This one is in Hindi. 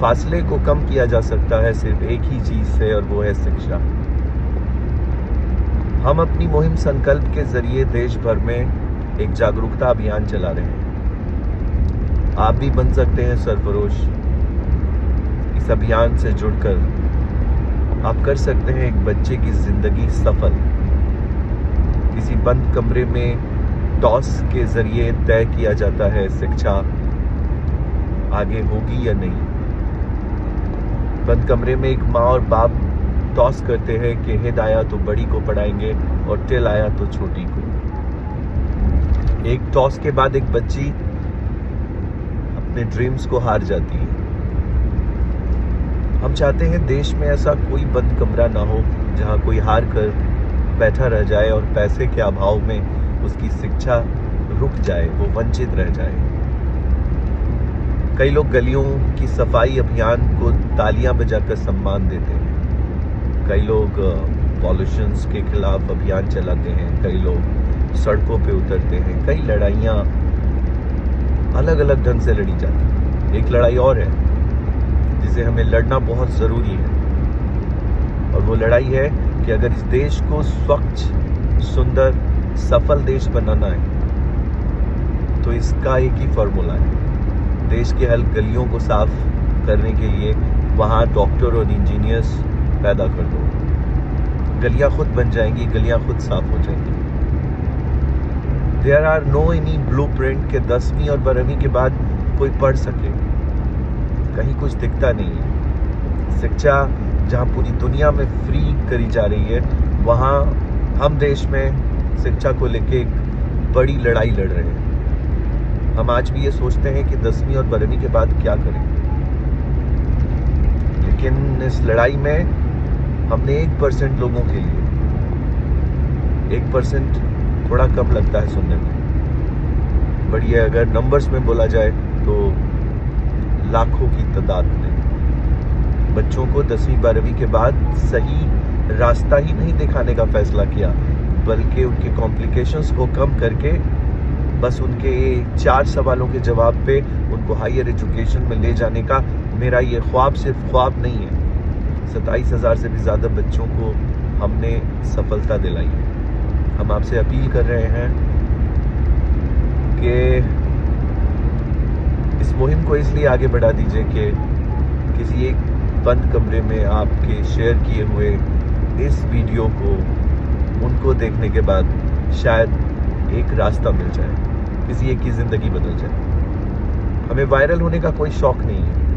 फासले को कम किया जा सकता है सिर्फ एक ही चीज से, और वो है शिक्षा। हम अपनी मुहिम संकल्प के जरिए देश भर में एक जागरूकता अभियान चला रहे हैं। आप भी बन सकते हैं सरफरोश। इस अभियान से जुड़कर आप कर सकते हैं एक बच्चे की जिंदगी सफल। किसी बंद कमरे में टॉस के जरिए तय किया जाता है शिक्षा आगे होगी या नहीं। बंद कमरे में एक माँ और बाप टॉस करते हैं कि हेड आया तो बड़ी को पढ़ाएंगे और टेल आया तो छोटी को। एक टॉस के बाद एक बच्ची अपने ड्रीम्स को हार जाती है। हम चाहते हैं देश में ऐसा कोई बंद कमरा ना हो जहां कोई हार कर बैठा रह जाए और पैसे के अभाव में उसकी शिक्षा रुक जाए, वो वंचित रह जाए। कई लोग गलियों की सफाई अभियान को तालियां बजाकर सम्मान देते हैं। कई लोग पॉल्यूशंस के खिलाफ अभियान चलाते हैं। कई लोग सड़कों पे उतरते हैं। कई लड़ाइयाँ अलग अलग ढंग से लड़ी जाती हैं। एक लड़ाई और है जिसे हमें लड़ना बहुत ज़रूरी है, और वो लड़ाई है कि अगर इस देश को स्वच्छ, सुंदर, सफल देश बनाना है तो इसका एक ही फॉर्मूला है। देश के हर गलियों को साफ करने के लिए वहाँ डॉक्टर और इंजीनियर्स पैदा कर दो। गलियाँ खुद बन जाएंगी, गलियाँ खुद साफ हो जाएंगी। There are no any blueprint के 10वीं और 12वीं के बाद कोई पढ़ सके। कहीं कुछ दिखता नहीं है। शिक्षा जहाँ पूरी दुनिया में फ्री करी जा रही है, वहाँ हम देश में शिक्षा को लेके एक बड़ी लड़ाई लड़ रहे हैं। हम आज भी ये सोचते हैं कि 10वीं और 12वीं के बाद क्या करें, लेकिन इस लड़ाई में हमने 1% लोगों के लिए, 1% थोड़ा कम लगता है सुनने में, बट ये अगर नंबर्स में बोला जाए तो लाखों की तादाद में बच्चों को 10वीं 12वीं के बाद सही रास्ता ही नहीं दिखाने का फैसला किया, बल्कि उनके कॉम्प्लिकेशंस को कम करके बस उनके 4 सवालों के जवाब पे उनको हायर एजुकेशन में ले जाने का मेरा ये ख्वाब सिर्फ ख्वाब नहीं है। 27,000 से भी ज़्यादा बच्चों को हमने सफलता दिलाई है। हम आपसे अपील कर रहे हैं कि इस मुहिम को इसलिए आगे बढ़ा दीजिए कि किसी एक बंद कमरे में आपके शेयर किए हुए इस वीडियो को उनको देखने के बाद शायद एक रास्ता मिल जाए, किसी एक की ज़िंदगी बदल जाए। हमें वायरल होने का कोई शौक नहीं है।